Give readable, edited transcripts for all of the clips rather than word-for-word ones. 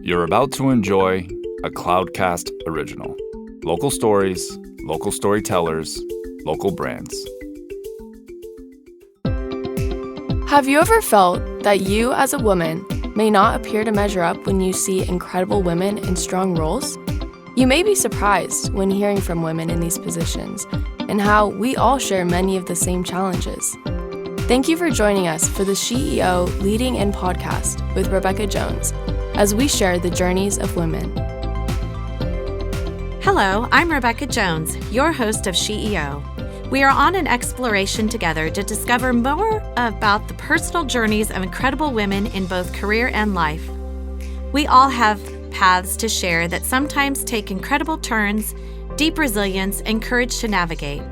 You're about to enjoy a Cloudcast original. Local stories, local storytellers, local brands. Have you ever felt that you as a woman may not appear to measure up when you see incredible women in strong roles? You may be surprised when hearing from women in these positions and how we all share many of the same challenges. Thank you for joining us for the SheEO Lead-In podcast with Rebecca Jones as we share the journeys of women. Hello, I'm Rebecca Jones, your host of SheEO. We are on an exploration together to discover more about the personal journeys of incredible women in both career and life. We all have paths to share that sometimes take incredible turns, deep resilience, and courage to navigate.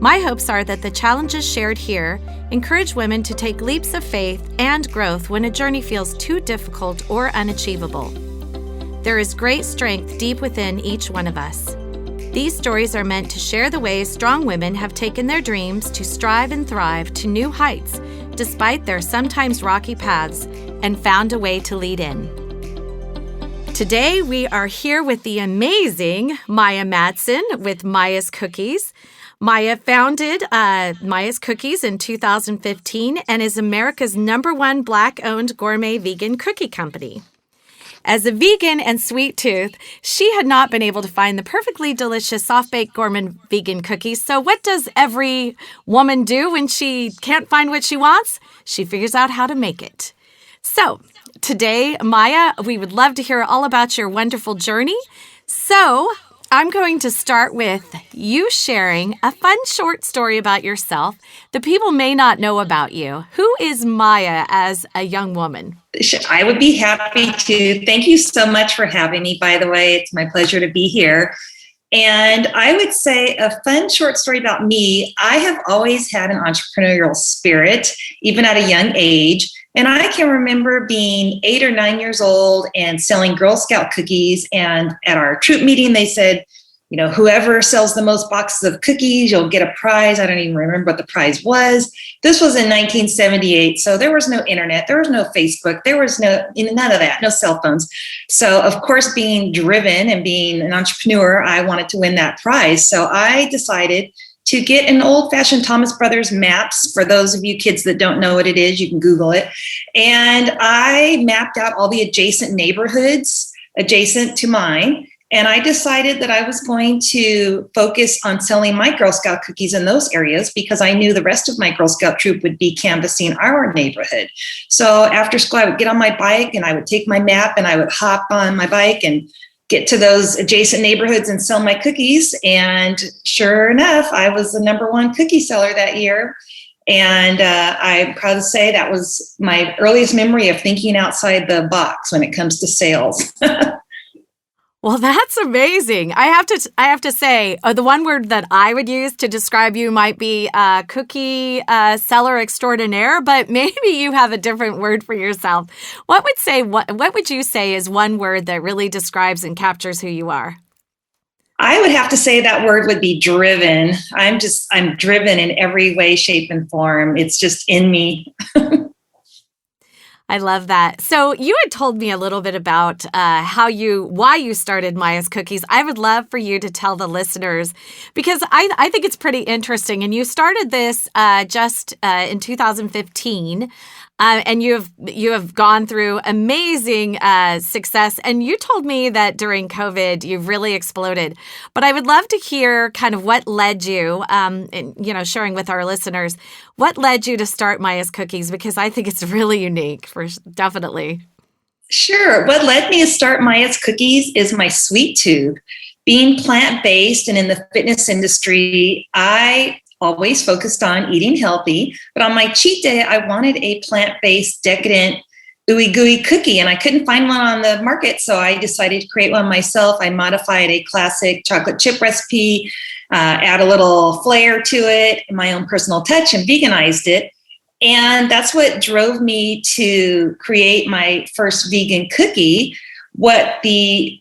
My hopes are that the challenges shared here encourage women to take leaps of faith and growth when a journey feels too difficult or unachievable. There is great strength deep within each one of us. These stories are meant to share the ways strong women have taken their dreams to strive and thrive to new heights, despite their sometimes rocky paths, and found a way to lead in. Today, we are here with the amazing Maya Madsen with Maya's Cookies. Maya founded Maya's Cookies in 2015 and is America's #1 Black-owned gourmet vegan cookie company. As a vegan and sweet tooth, she had not been able to find the perfectly delicious soft-baked gourmet vegan cookies. So what does every woman do when she can't find what she wants? She figures out how to make it. So today, Maya, we would love to hear all about your wonderful journey. So I'm going to start with you sharing a fun short story about yourself that people may not know about you. Who is Maya as a young woman? I would be happy to. Thank you so much for having me, by the way. It's my pleasure to be here. And I would say a fun short story about me. I have always had an entrepreneurial spirit, even at a young age. And I can remember being 8 or 9 years old and selling Girl Scout cookies. And at our troop meeting, they said, you know, whoever sells the most boxes of cookies, you'll get a prize. I don't even remember what the prize was. This was in 1978. So there was no internet. There was no Facebook. There was none of that, no cell phones. So of course, being driven and being an entrepreneur, I wanted to win that prize. So I decided to get an old-fashioned Thomas Brothers maps. For those of you kids that don't know what it is, you can Google it. And I mapped out all the adjacent neighborhoods adjacent to mine. And I decided that I was going to focus on selling my Girl Scout cookies in those areas because I knew the rest of my Girl Scout troop would be canvassing our neighborhood. So after school, I would get on my bike and I would take my map and I would hop on my bike and get to those adjacent neighborhoods and sell my cookies. And sure enough, I was the #1 cookie seller that year. And I'm proud to say that was my earliest memory of thinking outside the box when it comes to sales. Well, that's amazing. I have to say, the one word that I would use to describe you might be cookie seller extraordinaire, but maybe you have a different word for yourself. What would you say is one word that really describes and captures who you are? I would have to say that word would be driven. I'm driven in every way, shape, and form. It's just in me. I love that. So you had told me a little bit about why you started Maya's Cookies. I would love for you to tell the listeners, because I think it's pretty interesting. And you started this just in 2015. And you have gone through amazing success. And you told me that during COVID, you've really exploded. But I would love to hear kind of what led you, sharing with our listeners, what led you to start Maya's Cookies? Because I think it's really unique, definitely. Sure. What led me to start Maya's Cookies is my sweet tooth. Being plant-based and in the fitness industry, I always focused on eating healthy, but on my cheat day, I wanted a plant-based, decadent, ooey gooey cookie, and I couldn't find one on the market, so I decided to create one myself. I modified a classic chocolate chip recipe, add a little flair to it, my own personal touch, and veganized it. And that's what drove me to create my first vegan cookie. What the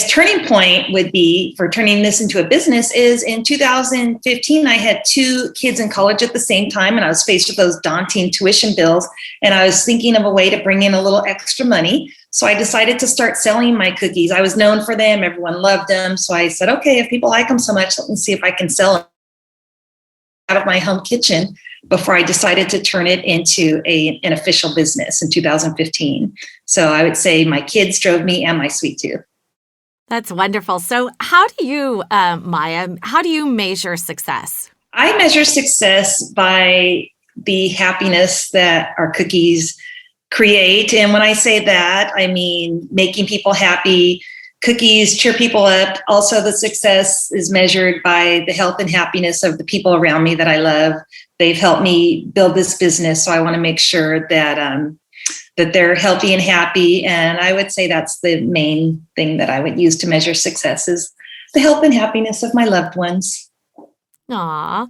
turning point would be for turning this into a business is in 2015, I had 2 kids in college at the same time, and I was faced with those daunting tuition bills. And I was thinking of a way to bring in a little extra money. So I decided to start selling my cookies. I was known for them. Everyone loved them. So I said, okay, if people like them so much, let me see if I can sell them out of my home kitchen before I decided to turn it into an official business in 2015. So I would say my kids drove me and my sweet tooth. That's wonderful. So how do you, Maya, how do you measure success? I measure success by the happiness that our cookies create. And when I say that, I mean making people happy. Cookies cheer people up. Also, the success is measured by the health and happiness of the people around me that I love. They've helped me build this business, so I want to make sure that that they're healthy and happy. And I would say that's the main thing that I would use to measure success is the health and happiness of my loved ones. Aw.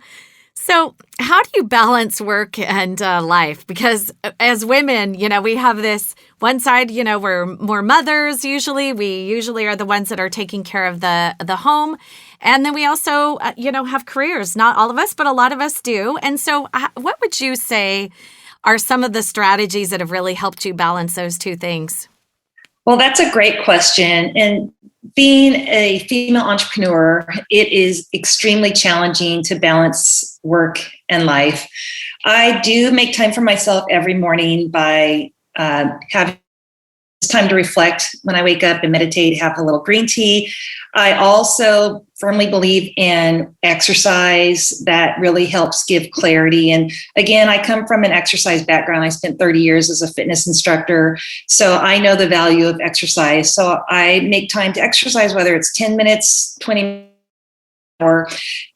So how do you balance work and life? Because as women, we have this one side, we're more mothers usually. We usually are the ones that are taking care of the home. And then we also, have careers. Not all of us, but a lot of us do. And so what would you say are some of the strategies that have really helped you balance those two things? Well, that's a great question. And being a female entrepreneur, it is extremely challenging to balance work and life. I do make time for myself every morning by having time to reflect when I wake up and meditate, have a little green tea. I also firmly believe in exercise that really helps give clarity. And again, I come from an exercise background. I spent 30 years as a fitness instructor. So I know the value of exercise. So I make time to exercise, whether it's 10 minutes, 20 minutes,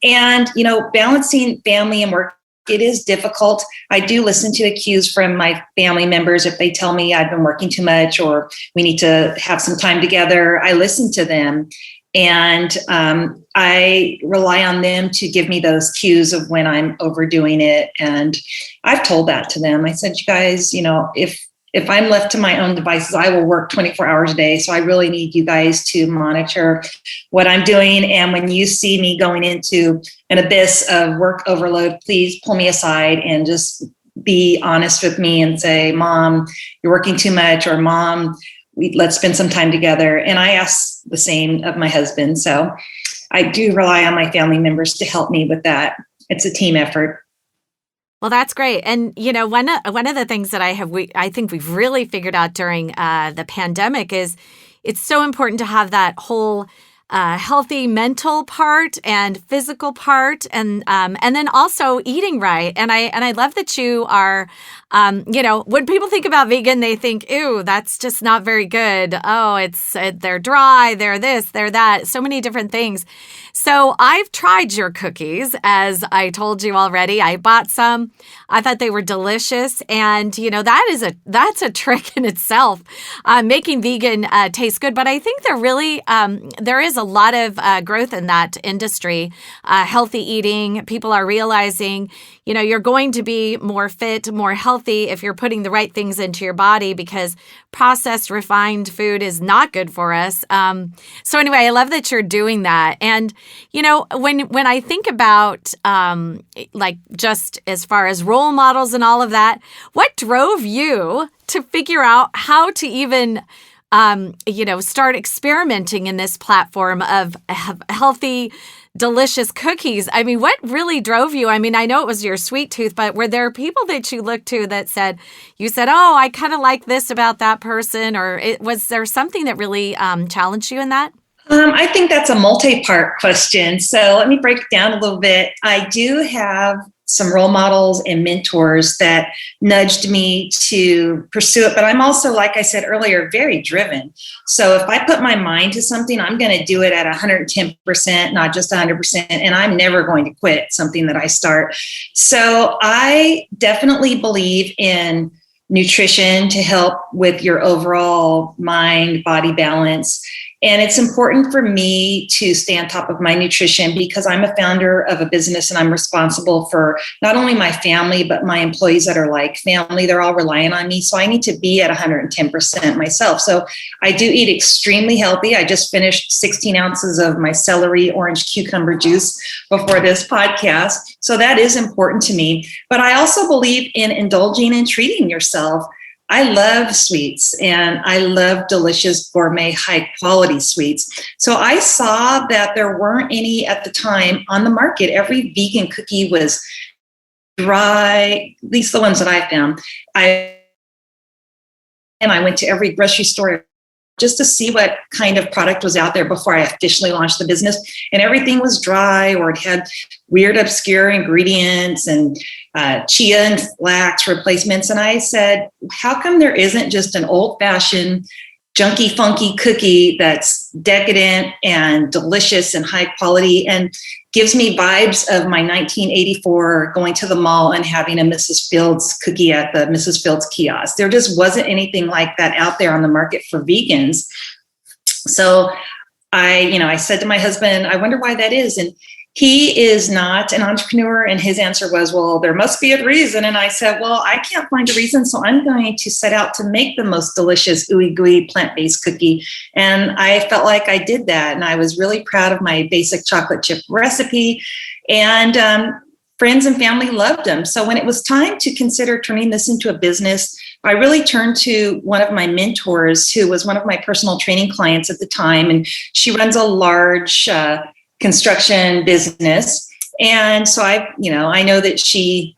and, balancing family and work. It is difficult. I do listen to the cues from my family members. If they tell me I've been working too much or we need to have some time together, I listen to them. And I rely on them to give me those cues of when I'm overdoing it. And I've told that to them. I said, you guys, if I'm left to my own devices, I will work 24 hours a day. So I really need you guys to monitor what I'm doing. And when you see me going into an abyss of work overload, please pull me aside and just be honest with me and say, Mom, you're working too much, or Mom, let's spend some time together. And I ask the same of my husband. So I do rely on my family members to help me with that. It's a team effort. Well, that's great. And, one of the things that I think we've really figured out during the pandemic is it's so important to have that whole healthy mental part and physical part, and then also eating right. And I love that you are, when people think about vegan, they think, ew, that's just not very good. Oh, they're dry, they're this, they're that, so many different things. So I've tried your cookies, as I told you already. I bought some. I thought they were delicious. And, that's a trick in itself, making vegan taste good. But I think there is a lot of growth in that industry. Healthy eating, people are realizing, you're going to be more fit, more healthy if you're putting the right things into your body, because processed, refined food is not good for us. So anyway, I love that you're doing that. And, when I think about just as far as role models and all of that, what drove you to figure out how to even start experimenting in this platform of healthy, delicious cookies? I mean, what really drove you? I mean, I know it was your sweet tooth, but were there people that you looked to that you said, oh, I kind of like this about that person? Or was there something that really challenged you in that? I think that's a multi-part question. So let me break it down a little bit. I do have some role models and mentors that nudged me to pursue it. But I'm also, like I said earlier, very driven. So if I put my mind to something, I'm going to do it at 110%, not just 100%. And I'm never going to quit something that I start. So I definitely believe in nutrition to help with your overall mind-body balance. And it's important for me to stay on top of my nutrition because I'm a founder of a business and I'm responsible for not only my family, but my employees that are like family. They're all relying on me. So I need to be at 110% myself. So I do eat extremely healthy. I just finished 16 ounces of my celery, orange, cucumber juice before this podcast. So that is important to me. But I also believe in indulging and treating yourself. I love sweets and I love delicious gourmet high quality sweets. So I saw that there weren't any at the time on the market. Every vegan cookie was dry, at least the ones that I found. I went to every grocery store just to see what kind of product was out there before I officially launched the business. And everything was dry, or it had weird, obscure ingredients and chia and flax replacements. And I said, how come there isn't just an old-fashioned, junky, funky cookie that's decadent and delicious and high quality and gives me vibes of my 1984 going to the mall and having a Mrs. Fields cookie at the Mrs. Fields kiosk. There just wasn't anything like that out there on the market for vegans. So I said to my husband, I wonder why that is. And he is not an entrepreneur. And his answer was, well, there must be a reason. And I said, well, I can't find a reason. So I'm going to set out to make the most delicious ooey gooey plant-based cookie. And I felt like I did that. And I was really proud of my basic chocolate chip recipe. And friends and family loved them. So when it was time to consider turning this into a business, I really turned to one of my mentors, who was one of my personal training clients at the time. And she runs a large construction business. And so I know that she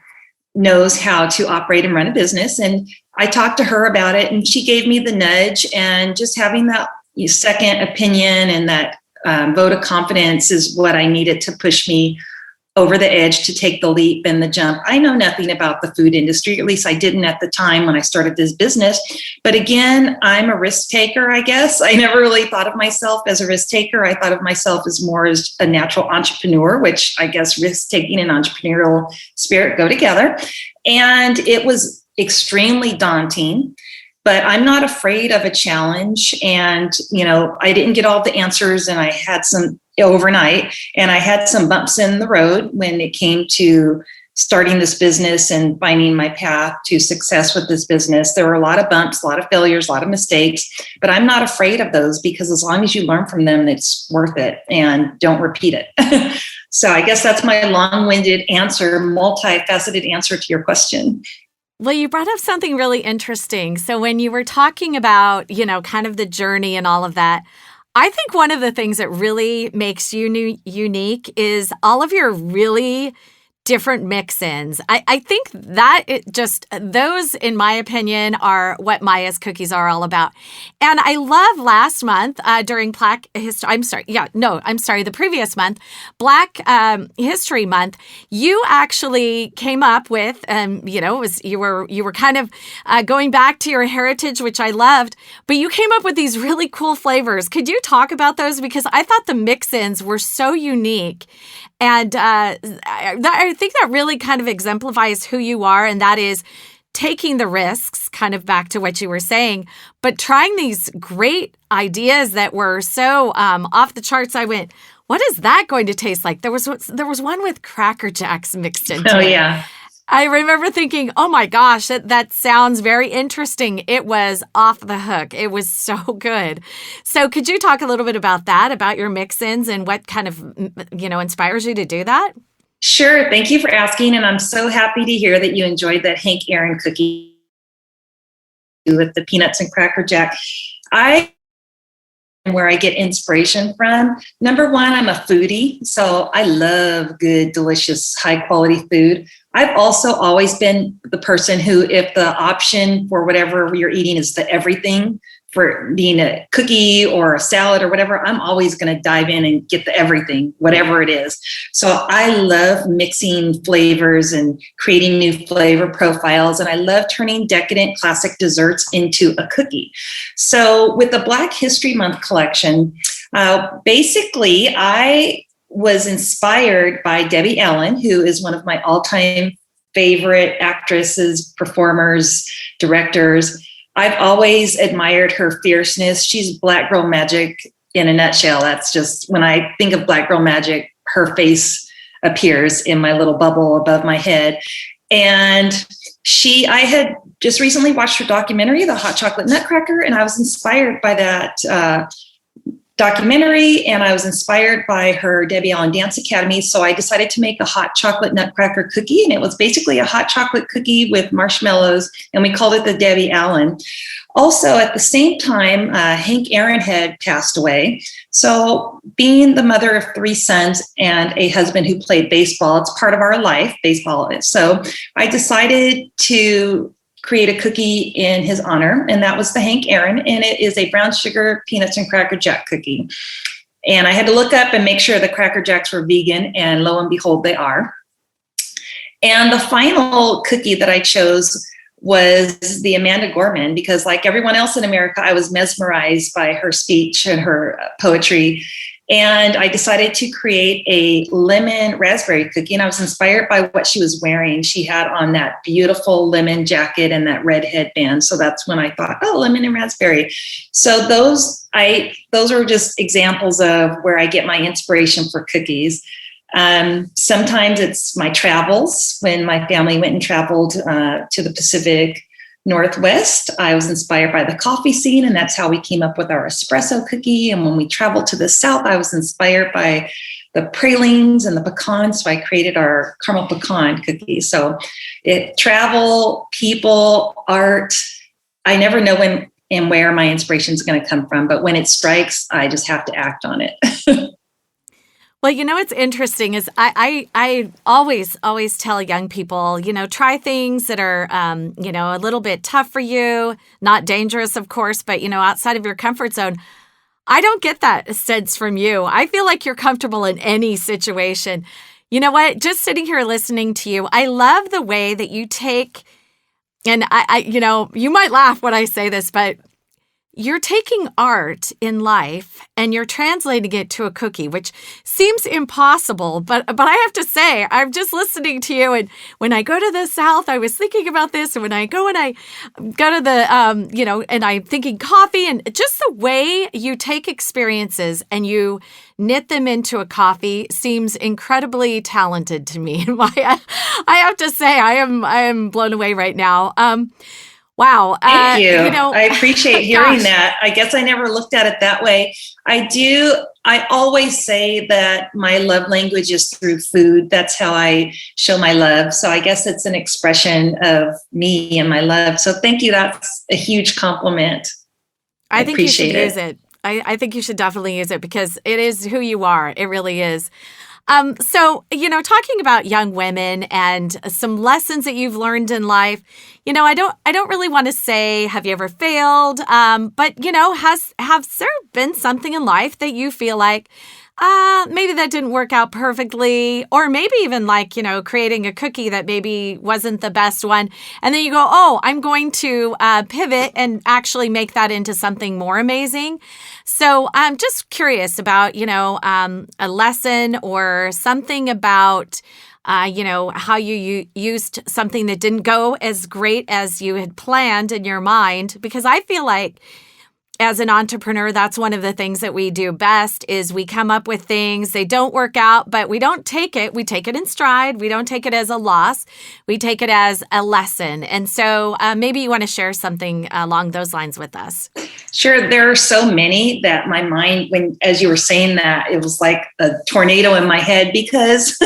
knows how to operate and run a business. And I talked to her about it, and she gave me the nudge. And just having that second opinion and that vote of confidence is what I needed to push me over the edge to take the leap and the jump. I know nothing about the food industry, at least I didn't at the time when I started this business. But again, I'm a risk taker, I guess. I never really thought of myself as a risk taker. I thought of myself as more as a natural entrepreneur, which I guess risk taking and entrepreneurial spirit go together. And it was extremely daunting, but I'm not afraid of a challenge. And, I didn't get all the answers, and I had some overnight, and I had some bumps in the road when it came to starting this business and finding my path to success with this business. There were a lot of bumps, a lot of failures, a lot of mistakes, but I'm not afraid of those, because as long as you learn from them, it's worth it, and don't repeat it. So I guess that's my long-winded answer, multifaceted answer to your question. Well, you brought up something really interesting. So when you were talking about, kind of the journey and all of that, I think one of the things that really makes you unique is all of your really different mix-ins. I think that those, in my opinion, are what Maya's cookies are all about. And I love last month during the previous month, Black History Month, you actually came up with, you were kind of going back to your heritage, which I loved, but you came up with these really cool flavors. Could you talk about those? Because I thought the mix-ins were so unique. And I think that really kind of exemplifies who you are, and that is taking the risks, kind of back to what you were saying, but trying these great ideas that were so off the charts. I went, what is that going to taste like? There was one with Cracker Jacks mixed into it. Oh, yeah. I remember thinking, oh my gosh, that sounds very interesting. It was off the hook. It was so good. So could you talk a little bit about that, about your mix-ins and what kind of, inspires you to do that? Sure. Thank you for asking. And I'm so happy to hear that you enjoyed that Hank Aaron cookie with the peanuts and Cracker Jack. Where I get inspiration from. Number one, I'm a foodie, so I love good, delicious, high quality food. I've also always been the person who, if the option for whatever you're eating is the everything, for being a cookie or a salad or whatever, I'm always going to dive in and get the everything, whatever it is. So I love mixing flavors and creating new flavor profiles. And I love turning decadent classic desserts into a cookie. So with the Black History Month collection, basically I was inspired by Debbie Allen, who is one of my all-time favorite actresses, performers, directors. I've always admired her fierceness. She's Black girl magic in a nutshell. That's just, when I think of Black girl magic, her face appears in my little bubble above my head. And I had just recently watched her documentary, The Hot Chocolate Nutcracker, and I was inspired by that documentary, and I was inspired by her Debbie Allen Dance Academy. So I decided to make a hot chocolate nutcracker cookie, and it was basically a hot chocolate cookie with marshmallows, and we called it the Debbie Allen. Also, at the same time, Hank Aaron had passed away. So being the mother of 3 sons and a husband who played baseball, it's part of our life, baseball is. So I decided to create a cookie in his honor, and that was the Hank Aaron, and it is a brown sugar peanuts and Cracker Jack cookie. And I had to look up and make sure the Cracker Jacks were vegan, and lo and behold, they are. And the final cookie that I chose was the Amanda Gorman, because like everyone else in America, I was mesmerized by her speech and her poetry. And I decided to create a lemon raspberry cookie, and I was inspired by what she was wearing. She had on that beautiful lemon jacket and that red headband. So that's when I thought, oh, lemon and raspberry. So those are just examples of where I get my inspiration for cookies. Sometimes it's my travels. When my family went and traveled to the Pacific Northwest, I was inspired by the coffee scene, and that's how we came up with our espresso cookie. And when we traveled to the South, I was inspired by the pralines and the pecans, so I created our caramel pecan cookie. So travel, people, art, I never know when and where my inspiration is going to come from, but when it strikes, I just have to act on it. Well, what's interesting is I always tell young people, try things that are, a little bit tough for you, not dangerous, of course, but, outside of your comfort zone. I don't get that sense from you. I feel like you're comfortable in any situation. You know what? Just sitting here listening to you, I love the way that you take, and you might laugh when I say this, but you're taking art in life and you're translating it to a cookie, which seems impossible. But I have to say, I'm just listening to you. And when I go to the South, I was thinking about this. And when I go to the, and I'm thinking coffee, and just the way you take experiences and you knit them into a coffee seems incredibly talented to me. I have to say, I am blown away right now. Wow. Thank you. I appreciate hearing that. I guess I never looked at it that way. I always say that my love language is through food. That's how I show my love. So I guess it's an expression of me and my love. So thank you. That's a huge compliment. I think you should use it. I think you should definitely use it because it is who you are. It really is. So, talking about young women and some lessons that you've learned in life, I don't really want to say, have you ever failed? But, have there been something in life that you feel like, maybe that didn't work out perfectly, or maybe even like, creating a cookie that maybe wasn't the best one. And then you go, oh, I'm going to pivot and actually make that into something more amazing. So I'm just curious about, a lesson or something about, how you used something that didn't go as great as you had planned in your mind, because I feel like as an entrepreneur, that's one of the things that we do best is we come up with things, they don't work out, but we don't take it. We take it in stride. We don't take it as a loss. We take it as a lesson. And so maybe you want to share something along those lines with us. Sure. There are so many that my mind, as you were saying that, it was like a tornado in my head because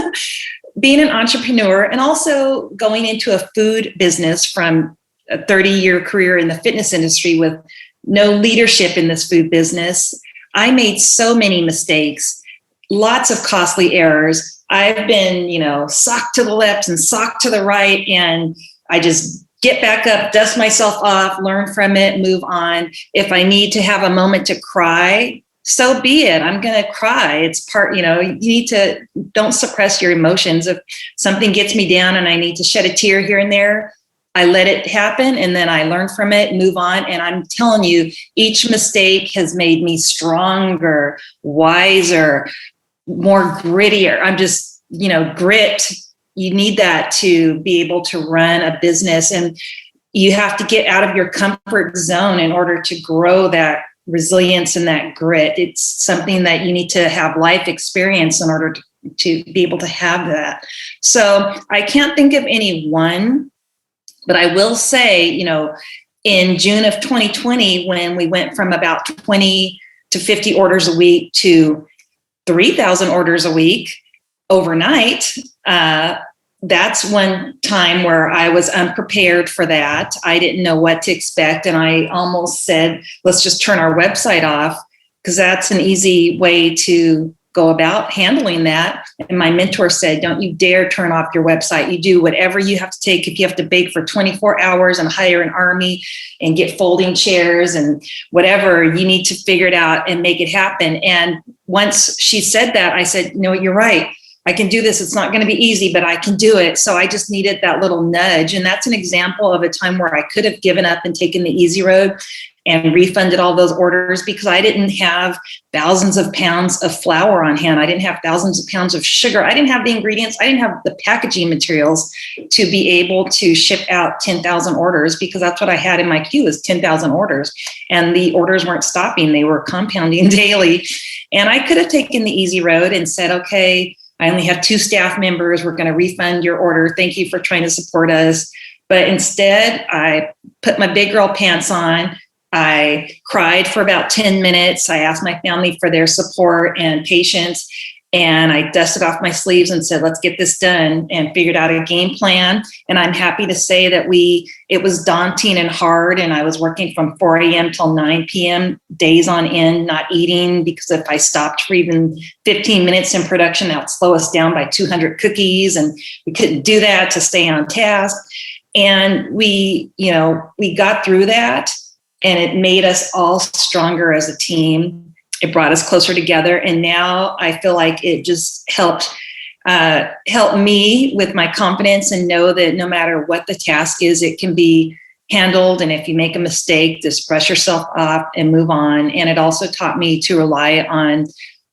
being an entrepreneur and also going into a food business from a 30-year career in the fitness industry with no leadership in this food business, I made so many mistakes, lots of costly errors. I've been, socked to the left and socked to the right, and I just get back up, dust myself off, learn from it, move on. If I need to have a moment to cry, so be it. I'm going to cry. It's part, you need to, don't suppress your emotions. If something gets me down and I need to shed a tear here and there, I let it happen and then I learn from it, move on. And I'm telling you, each mistake has made me stronger, wiser, more grittier. I'm just, grit. You need that to be able to run a business, and you have to get out of your comfort zone in order to grow that resilience and that grit. It's something that you need to have life experience in order to be able to have that. So I can't think of any one. But I will say, in June of 2020, when we went from about 20 to 50 orders a week to 3,000 orders a week overnight. That's one time where I was unprepared for that. I didn't know what to expect. And I almost said, let's just turn our website off, because that's an easy way to go about handling that. And my mentor said, don't you dare turn off your website. You do whatever you have to take. If you have to bake for 24 hours and hire an army and get folding chairs and whatever, you need to figure it out and make it happen. And once she said that, I said, no, you're right. I can do this. It's not going to be easy, but I can do it. So I just needed that little nudge. And that's an example of a time where I could have given up and taken the easy road and refunded all those orders, because I didn't have thousands of pounds of flour on hand. I didn't have thousands of pounds of sugar. I didn't have the ingredients. I didn't have the packaging materials to be able to ship out 10,000 orders, because that's what I had in my queue, is 10,000 orders. And the orders weren't stopping. They were compounding daily. And I could have taken the easy road and said, okay, I only have 2 staff members. We're going to refund your order. Thank you for trying to support us. But instead, I put my big girl pants on. I cried for about 10 minutes. I asked my family for their support and patience. And I dusted off my sleeves and said, let's get this done, and figured out a game plan. And I'm happy to say that it was daunting and hard. And I was working from 4 a.m. till 9 p.m., days on end, not eating, because if I stopped for even 15 minutes in production, that would slow us down by 200 cookies. And we couldn't do that to stay on task. And we got through that, and it made us all stronger as a team. It brought us closer together. And now I feel like it just helped me with my confidence, and know that no matter what the task is, it can be handled. And if you make a mistake, just brush yourself up and move on. And it also taught me to rely on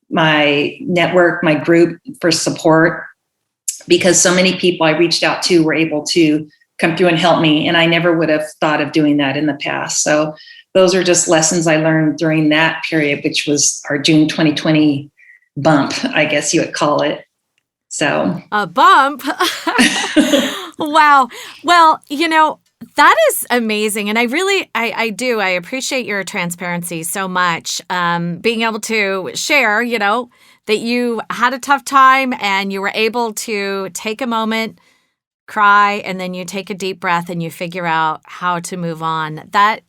my network, my group, for support, because so many people I reached out to were able to come through and help me. And I never would have thought of doing that in the past. So those are just lessons I learned during that period, which was our June 2020 bump, I guess you would call it. So a bump. Wow. Well, that is amazing. And I do. I appreciate your transparency so much. Being able to share, that you had a tough time and you were able to take a moment, cry, and then you take a deep breath and you figure out how to move on. That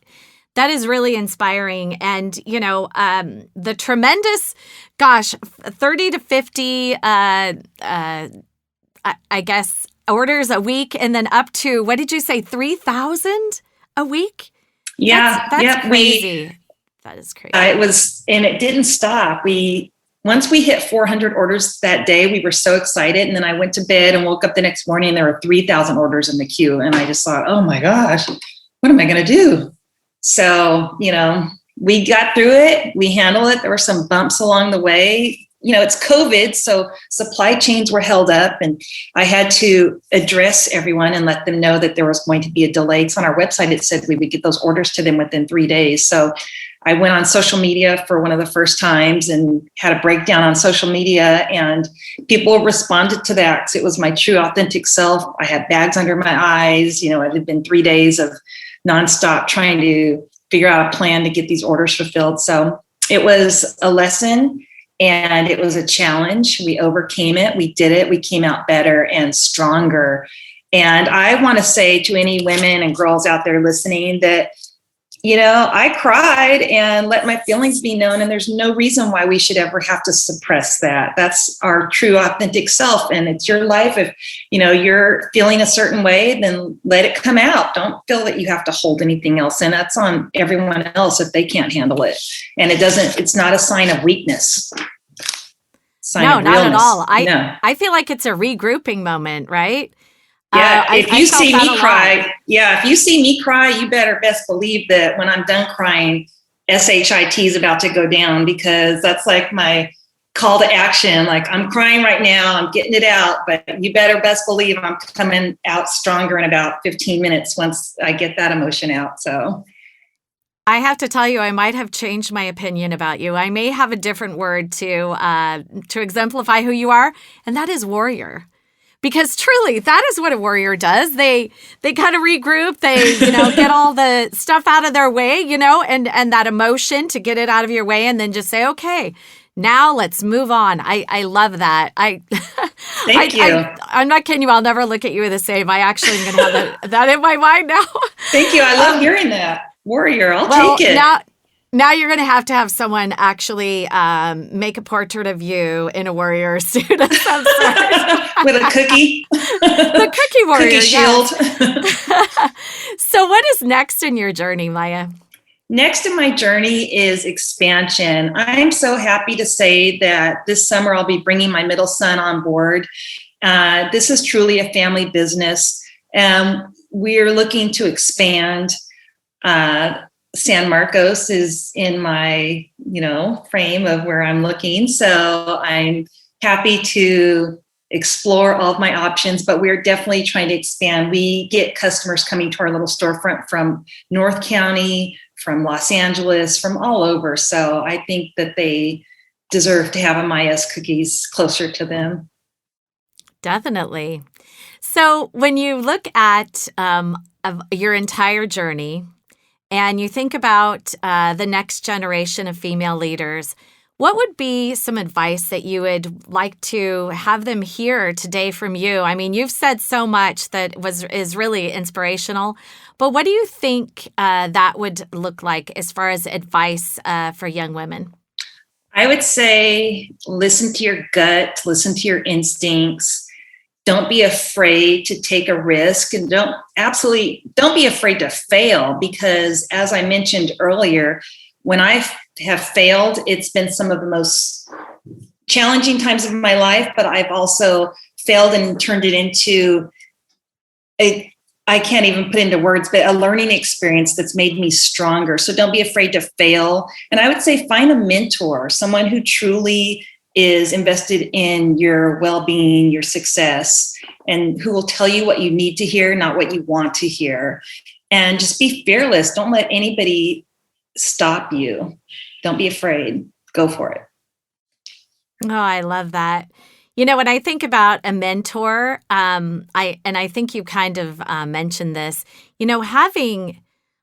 is really inspiring. And, the tremendous, 30 to 50, I guess, orders a week, and then up to, what did you say, 3,000 a week? Yeah. That's crazy. That is crazy. And it didn't stop. Once we hit 400 orders that day, we were so excited. And then I went to bed and woke up the next morning, and there were 3,000 orders in the queue. And I just thought, oh my gosh, what am I going to do? So, we got through it. We handled it. There were some bumps along the way. It's COVID, so supply chains were held up, and I had to address everyone and let them know that there was going to be a delay. It's on our website. It said we would get those orders to them within 3 days. So I went on social media for one of the first times and had a breakdown on social media, and people responded to that because it was my true, authentic self. I had bags under my eyes. It had been 3 days of nonstop trying to figure out a plan to get these orders fulfilled. So it was a lesson, and it was a challenge. We overcame it. We did it. We came out better and stronger. And I want to say to any women and girls out there listening that, I cried and let my feelings be known. And there's no reason why we should ever have to suppress that. That's our true, authentic self. And it's your life. If, you're feeling a certain way, then let it come out. Don't feel that you have to hold anything else. And that's on everyone else if they can't handle it. And it's not a sign of weakness. No, not at all. I feel like it's a regrouping moment, right? Yeah, if you see me cry, you better best believe that when I'm done crying, SHIT is about to go down, because that's like my call to action. Like, I'm crying right now, I'm getting it out, but you better best believe I'm coming out stronger in about 15 minutes once I get that emotion out. So I have to tell you, I might have changed my opinion about you. I may have a different word to exemplify who you are, and that is warrior. Because truly, that is what a warrior does. They kind of regroup. They, get all the stuff out of their way, and that emotion to get it out of your way, and then just say, okay, now let's move on. I love that. Thank you. I'm not kidding you. I'll never look at you the same. I actually am going to have that in my mind now. Thank you. I love hearing that. Warrior, I'll take it. Now you're going to have someone actually make a portrait of you in a warrior suit of some sort. With a cookie. The cookie warrior. Cookie shield. Yes. So what is next in your journey, Maya? Next in my journey is expansion. I'm so happy to say that this summer I'll be bringing my middle son on board. This is truly a family business. We're looking to expand. San Marcos is in my, frame of where I'm looking. So I'm happy to explore all of my options, but we're definitely trying to expand. We get customers coming to our little storefront from North County, from Los Angeles, from all over. So I think that they deserve to have a Maya's cookies closer to them. Definitely. So when you look at your entire journey, and you think about the next generation of female leaders, what would be some advice that you would like to have them hear today from you? I mean, you've said so much that is really inspirational, but what do you think that would look like as far as advice for young women? I would say listen to your gut, listen to your instincts. Don't be afraid to take a risk, and don't be afraid to fail, because as I mentioned earlier, when I have failed, it's been some of the most challenging times of my life, but I've also failed and turned it into I can't even put into words, but a learning experience that's made me stronger. So don't be afraid to fail. And I would say find a mentor, someone who truly is invested in your well-being, your success, and who will tell you what you need to hear, not what you want to hear. And just be fearless. Don't let anybody stop you. Don't be afraid. Go for it. Oh, I love that. When I think about a mentor, I think you kind of mentioned this, having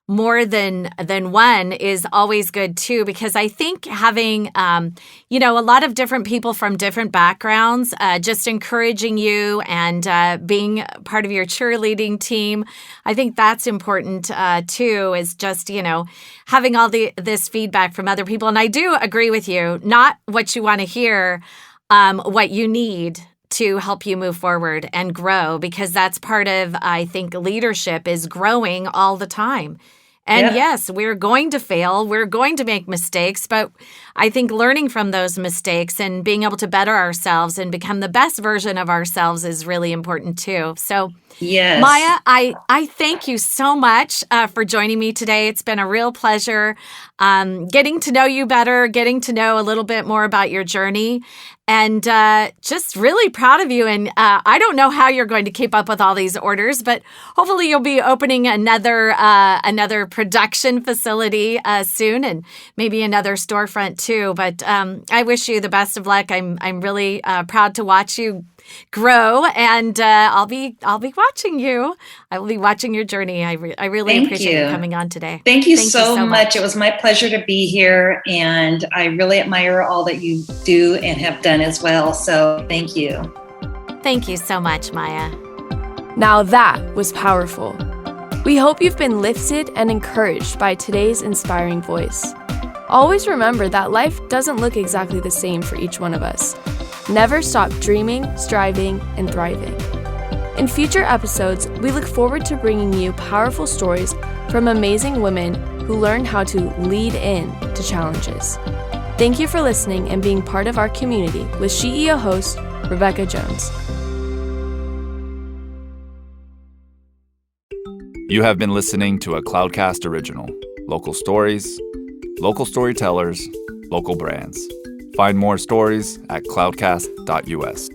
more than one is always good too, because I think having, a lot of different people from different backgrounds, just encouraging you and being part of your cheerleading team, I think that's important too, is just, having all this feedback from other people. And I do agree with you, not what you want to hear, what you need to help you move forward and grow, because that's part of, I think, leadership is growing all the time. And yes, we're going to fail. We're going to make mistakes, but I think learning from those mistakes and being able to better ourselves and become the best version of ourselves is really important too. So, yes. Maya, I thank you so much for joining me today. It's been a real pleasure getting to know you better, getting to know a little bit more about your journey, and just really proud of you. And I don't know how you're going to keep up with all these orders, but hopefully you'll be opening another production facility soon, and maybe another storefront too. But I wish you the best of luck. I'm really proud to watch you grow, and I'll be watching you. I will be watching your journey. I really appreciate you coming on today. Thank you so much. It was my pleasure to be here, and I really admire all that you do and have done as well. So thank you. Thank you so much, Maya. Now that was powerful. We hope you've been lifted and encouraged by today's inspiring voice. Always remember that life doesn't look exactly the same for each one of us. Never stop dreaming, striving, and thriving. In future episodes, we look forward to bringing you powerful stories from amazing women who learn how to lead in to challenges. Thank you for listening and being part of our community with SheEO host, Rebecca Jones. You have been listening to a Cloudcast original. Local stories, local storytellers, local brands. Find more stories at cloudcast.us.